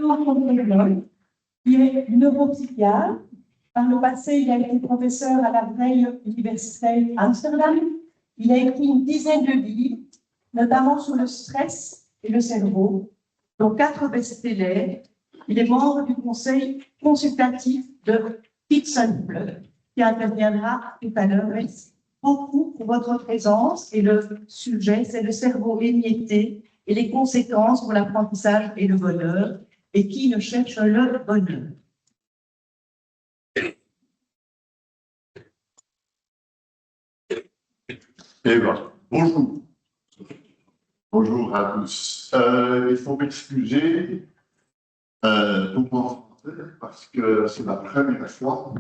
Fontaine, qui est neuropsychiatre. Par le passé, il a été professeur à la Vrije Universiteit Amsterdam. Il a écrit une dizaine de livres, notamment sur le stress et le cerveau, dont 4 best-sellers. Il est membre du conseil consultatif de Kitsenplug, qui interviendra tout à l'heure. Merci beaucoup pour votre présence. Et le sujet, c'est le cerveau émietté et les conséquences pour l'apprentissage et le bonheur. Et qui ne cherche le bonheur? Eh bien, bonjour. Bonjour à tous. Il faut m'excuser pour mon français parce que c'est la première fois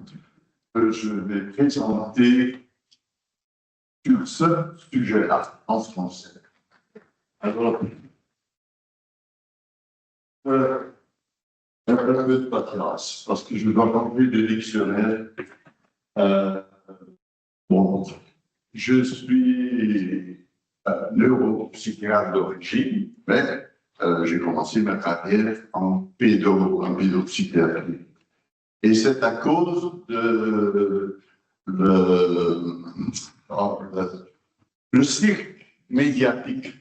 que je vais présenter sur ce sujet-là en français. Alors, un peu de patience parce que je dois remplir des dictionnaires. Bon, je suis neuropsychiatre d'origine, mais j'ai commencé ma carrière en pédopsychiatrie. Et c'est à cause de le cirque médiatique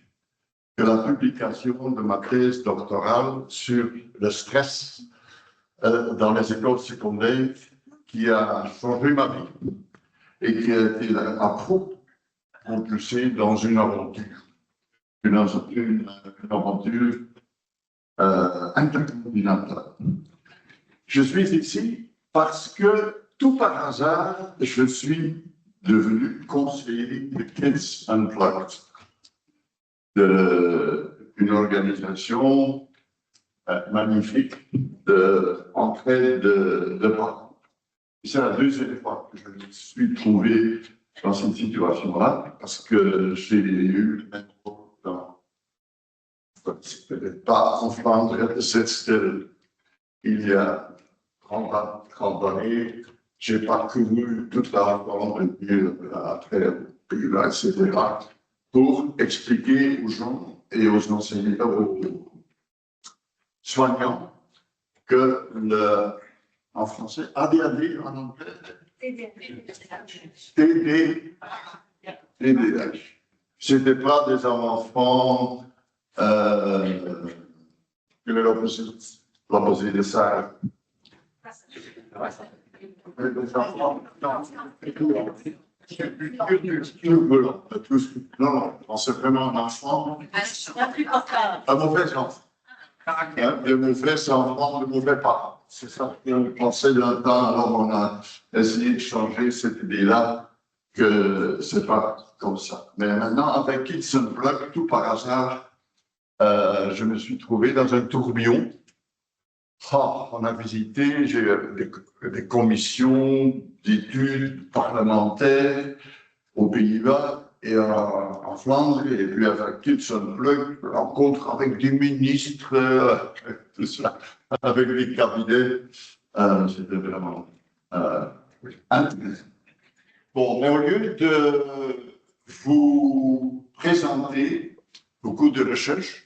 que la publication de ma thèse doctorale sur le stress dans les écoles secondaires qui a changé ma vie et qui a été à fond propulsé dans une aventure intercontinentale. Je suis ici parce que, tout par hasard, je suis devenu conseiller de Kids Unplugged, une organisation magnifique d'entraide de parents. C'est la deuxième fois que je me suis trouvé dans cette situation-là, parce que j'ai eu le même rôle dans, peut-être pas en Flandre, c'était il y a 30 années, j'ai parcouru toute la Flandre, après Pays-Bas, etc., pour expliquer aux gens et aux enseignants, aux soignants, que en français, ADHD en anglais, TDAH. Ce n'était pas des enfants, l'opposé de ça. Des enfants, non, c'est vraiment un enfant. Un mauvais enfant. De mauvais enfants, de mauvais parents. C'est ça qu'on pensait d'un temps, alors on a essayé de changer cette idée-là, que c'est pas comme ça. Mais maintenant, avec Kids Unplugged, tout par hasard, je me suis trouvé dans un tourbillon. On a visité, j'ai des commissions d'études parlementaires aux Pays-Bas et en Flandre, et puis avec Kids Unplugged, rencontre avec des ministres, tout ça, avec des cabinets. C'était vraiment intéressant. Bon, mais au lieu de vous présenter beaucoup de recherches,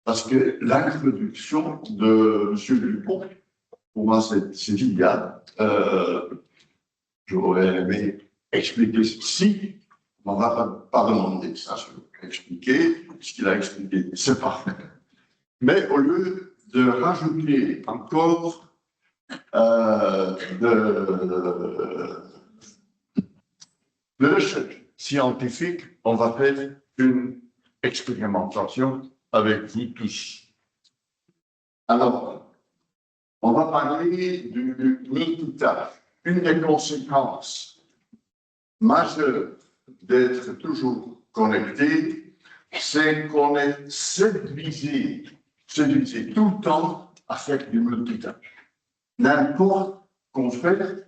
parce que l'introduction de M. Dupont, pour moi, c'est génial. J'aurais aimé expliquer ceci. On ne va pas demander ça, je vais expliquer. Ce qu'il a expliqué, c'est parfait. Mais au lieu de rajouter encore de recherche scientifique, on va faire une expérimentation avec vous tous. Alors, on va parler du multitâche. Une des conséquences majeures d'être toujours connecté, c'est qu'on est séduisé tout le temps à faire du multitâche. N'importe qu'on fait,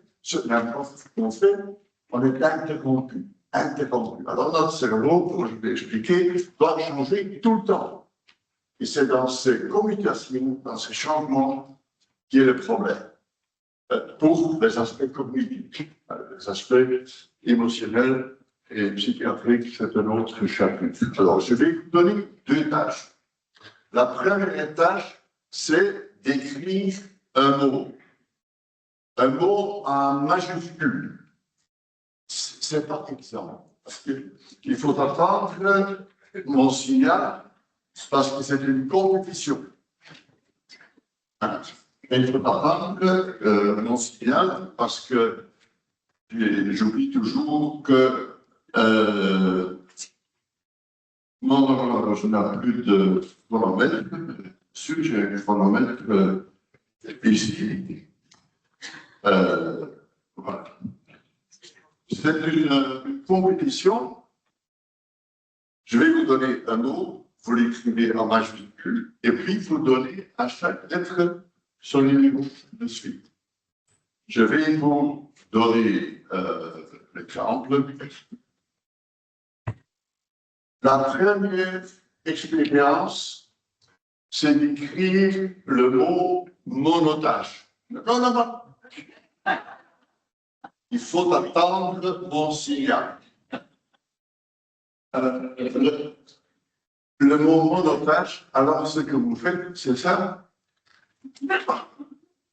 on est interrompu. Alors notre cerveau, comme je vais expliquer, doit changer tout le temps. Et c'est dans ces communications, dans ces changements, qui est le problème. Pour les aspects cognitifs, les aspects émotionnels et psychiatriques, c'est un autre chapitre. Alors, je vais vous donner 2 tâches. La première tâche, c'est d'écrire un mot en majuscule. C'est pas exemple. Parce qu'il faut attendre mon signal, parce que c'est une compétition. Il faut attendre mon signal, parce que j'oublie toujours que je n'ai plus de chronomètre. Sûr, j'ai un chronomètre ici. Voilà. C'est une compétition. Je vais vous donner un mot, vous l'écrivez en majuscule, et puis vous donnez à chaque lettre son numéro de suite. Je vais vous donner l'exemple. La première expérience, c'est d'écrire le mot monotage. Non. Il faut attendre mon signal. Le mot monotage, alors ce que vous faites, c'est ça.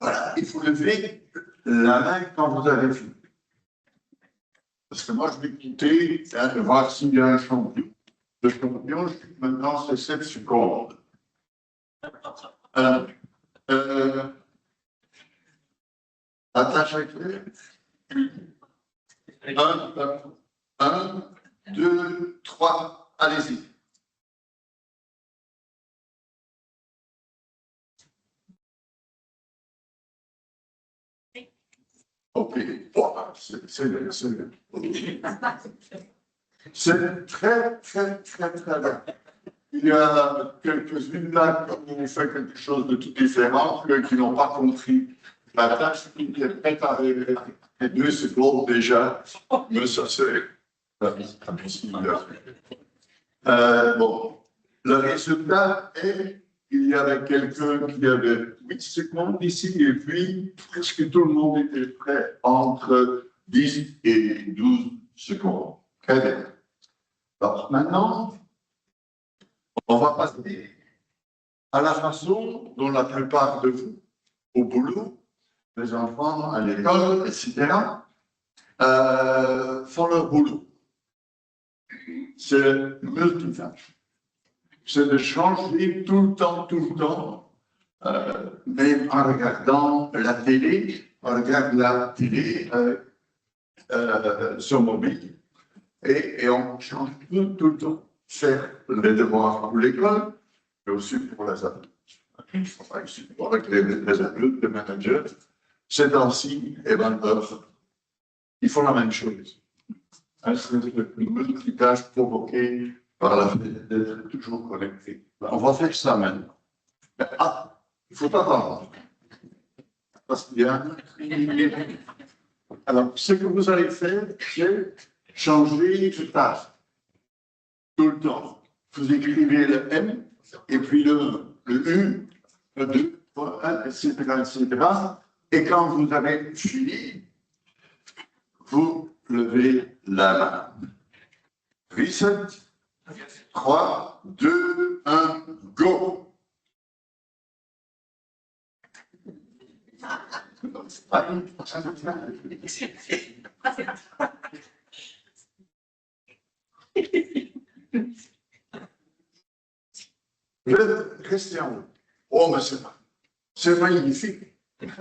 Voilà, il faut lever la main quand vous avez fini. Parce que moi, je vais quitter, voir s'il y a un champion. Le champion, maintenant, c'est 7 secondes. Attache à clé. 1, 2, 3, allez-y. Ok, c'est très bien. Il y a quelques-unes là, comme on fait quelque chose de tout différent, qui n'ont pas compris la tâche, qui est prête à arriver. 2 secondes déjà, mais ça c'est impossible. Bon, le résultat est qu'il y avait quelqu'un qui avait 8 secondes ici, et puis presque tout le monde était prêt entre 10 et 12 secondes. Très bien. Alors, maintenant, on va passer à la façon dont la plupart de vous, au boulot, les enfants à l'école, etc., font leur boulot. C'est multitâche. C'est de changer tout le temps, même en regardant la télé, on regarde la télé sur mobile, et on change tout le temps. Faire les devoirs pour l'école, mais aussi pour les adultes. Avec les adultes, les managers, ces temps-ci, et 20 heures, ils font la même chose. C'est une multitâche provoquée par la fait d'être toujours connecté. On va faire ça maintenant. Ah, il faut attendre. Parce qu'il y a... Alors, ce que vous allez faire, c'est changer de tâche. Tout le temps. Vous écrivez le M, et puis le U, le 2, le 1, etc., etc. Et quand vous avez fini, vous levez la main. Reset. 3, 2, 1, go! Restez en haut. Oh, mais c'est magnifique. Le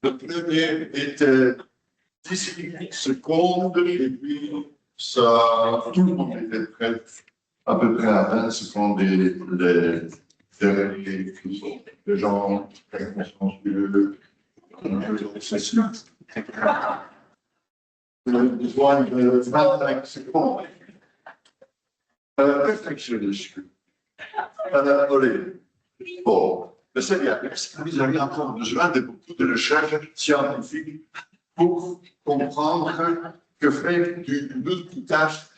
premier était 10 secondes, et puis ça, tout le monde était prêt, à peu près à 20 secondes, les gens très consciencieux, besoin de 25 secondes. Réfléchissez. Bon, mais c'est bien. Est-ce que vous avez encore besoin de beaucoup de recherches scientifiques pour comprendre que faire du multitâche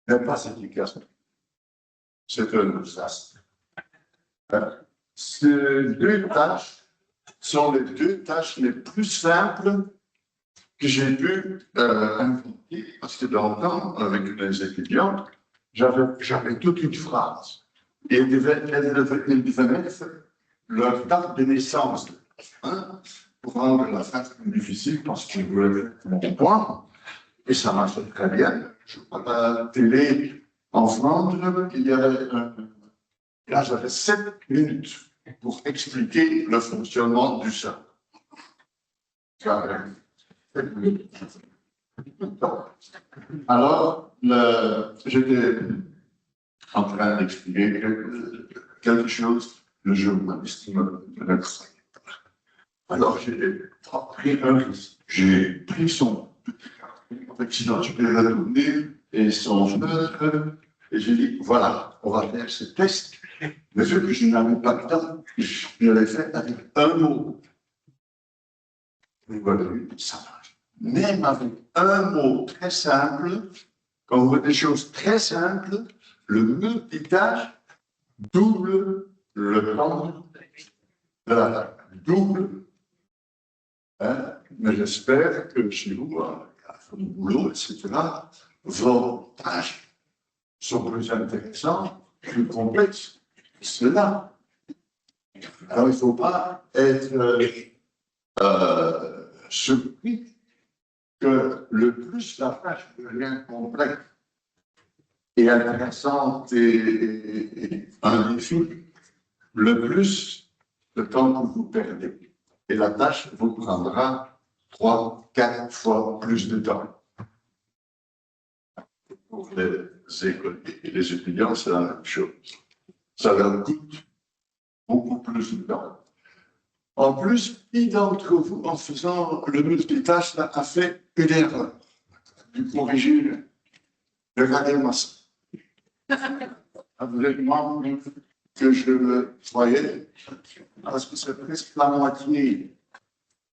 n'est pas efficace? C'est un désastre. Ces 2 tâches sont les 2 tâches les plus simples que j'ai pu inventer, parce que dans le temps, avec les étudiantes, j'avais toute une phrase. Et ils devaient mettre leur date de naissance, hein, pour rendre la phrase plus difficile, parce qu'ils voulaient faire mon point. Et ça marchait très bien. Je vois la télé en Flandre, il y avait là, j'avais 7 minutes pour expliquer le fonctionnement du cerveau. Alors, j'étais en train d'expliquer quelque chose, le journaliste me alors, j'ai pris un risque. J'ai pris son petit carton avec sinon je vais retourner et son fenêtre, et j'ai dit, voilà, on va faire ce test. Mais vu que je n'avais pas le temps, je l'ai fait avec un mot. Vous voyez, ça marche. Même avec un mot très simple, quand on veut des choses très simples, le multitâche double le temps de la tâche. Double. Hein? Mais j'espère que chez vous, à le boulot, etc., vos tâches sont plus intéressantes, plus complexes. Cela. Alors, il ne faut pas être surpris que le plus la tâche devient complexe et intéressante et un défi, le plus le temps que vous perdez. Et la tâche vous prendra 3, 4 fois plus de temps. Pour les écoliers et les étudiants, c'est la même chose. Ça leur coûte beaucoup plus de temps. En plus, qui d'entre vous, en faisant le multitâche, a fait une erreur? Du corriger, regardez-moi ça. Vraiment que je le voyais, parce que c'est presque la moitié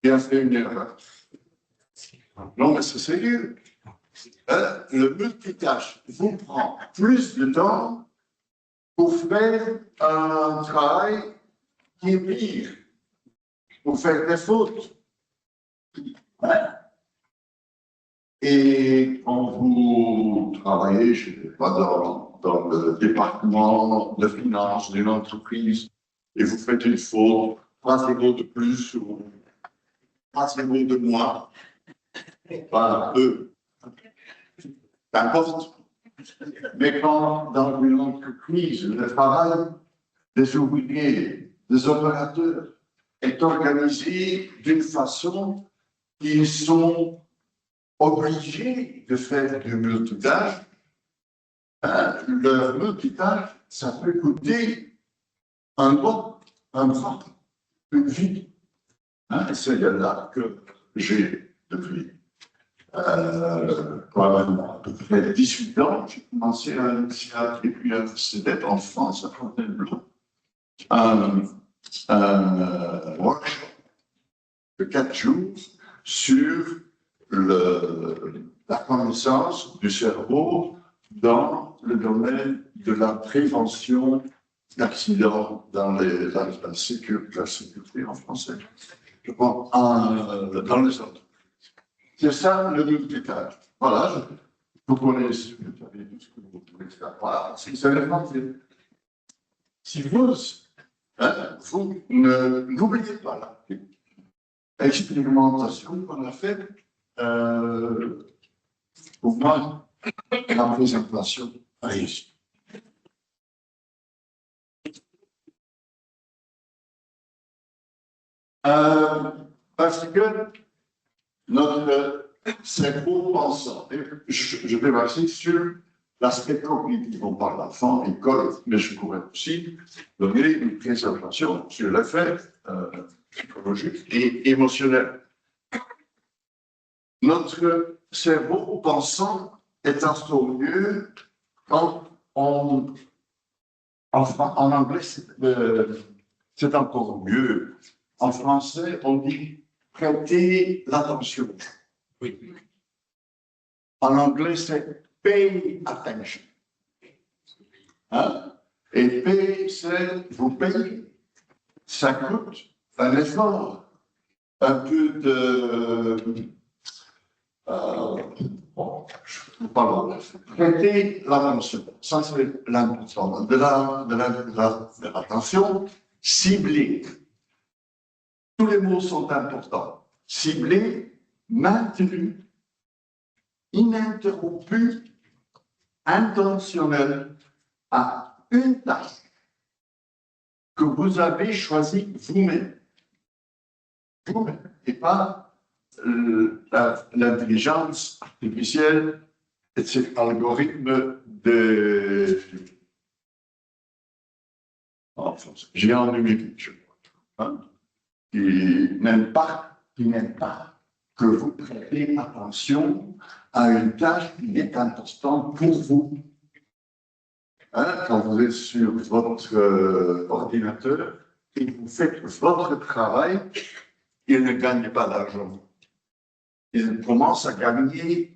qui a fait une erreur. Non, mais c'est sérieux. Le multitâche vous prend plus de temps pour faire un travail qui est pire, pour faire des fautes. Et quand vous travaillez, je ne sais pas, dans le département de finances d'une entreprise, et vous faites une faute, 3 secondes de plus ou 3 secondes de moins, pas eux, n'importe. Mais quand dans une entreprise, le travail des ouvriers, des opérateurs est organisé d'une façon qu'ils sont obligés de faire du multitâche, leur multitâche, ça peut coûter un doigt, un bras, une vie. C'est là que j'ai, depuis à peu près 18 ans, j'ai commencé à l'INSEAD et puis à CEDEP en France, à Fontainebleau, un workshop de 4 jours sur la connaissance du cerveau dans le domaine de la prévention d'accidents dans la sécurité en français, je pense, dans les entreprises. C'est ça le multitâche. Voilà, vous connaissez, vous savez tout ce que vous pouvez faire. Voilà, c'est vraiment si vous, vous n'oubliez pas l'expérimentation qu'on a faite pour moi, la présentation réussie. Parce que notre cerveau pensant, je vais passer sur l'aspect cognitif, on parle d'enfant, école, mais je pourrais aussi donner une présentation sur l'effet psychologique et émotionnel. Notre cerveau pensant est encore mieux quand en anglais, c'est encore mieux. En français, on dit prêter l'attention. Oui. En anglais, c'est pay attention. Hein? Et pay, c'est vous payez. Ça coûte un effort, un peu Bon, pardon. Prêter l'attention. Ça, c'est l'important. De l'attention ciblée. Tous les mots sont importants. Ciblé, maintenu, ininterrompu, intentionnel à une tâche que vous avez choisie vous-même. Vous-même, et pas l'intelligence artificielle et ces algorithmes de géants numériques, je crois, hein, qui n'aiment pas que vous prêtez attention à une tâche qui est importante pour vous. Hein, quand vous êtes sur votre ordinateur et vous faites votre travail, il ne gagne pas d'argent. Ils commencent à gagner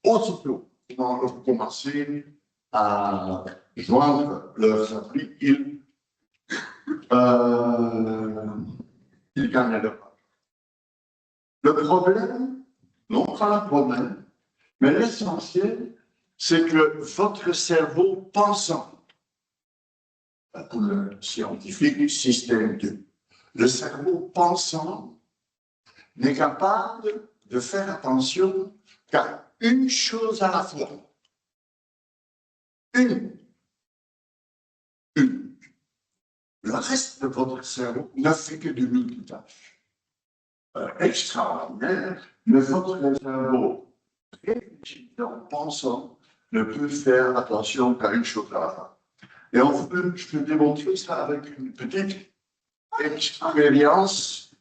aussitôt. Quand vous commencez à joindre leurs applis, ils gagnent leur argent. Le problème, non pas le problème, mais l'essentiel, c'est que votre cerveau pensant, pour le scientifique, système 2, le cerveau pensant n'est capable de faire attention qu'à une chose à la fois. Une. Le reste de votre cerveau ne fait que du multitâche. Extraordinaire, mais votre cerveau, réfléchissant, pensant, ne peut faire attention qu'à une chose à la fois. Et je peux démontrer ça avec une petite expérience.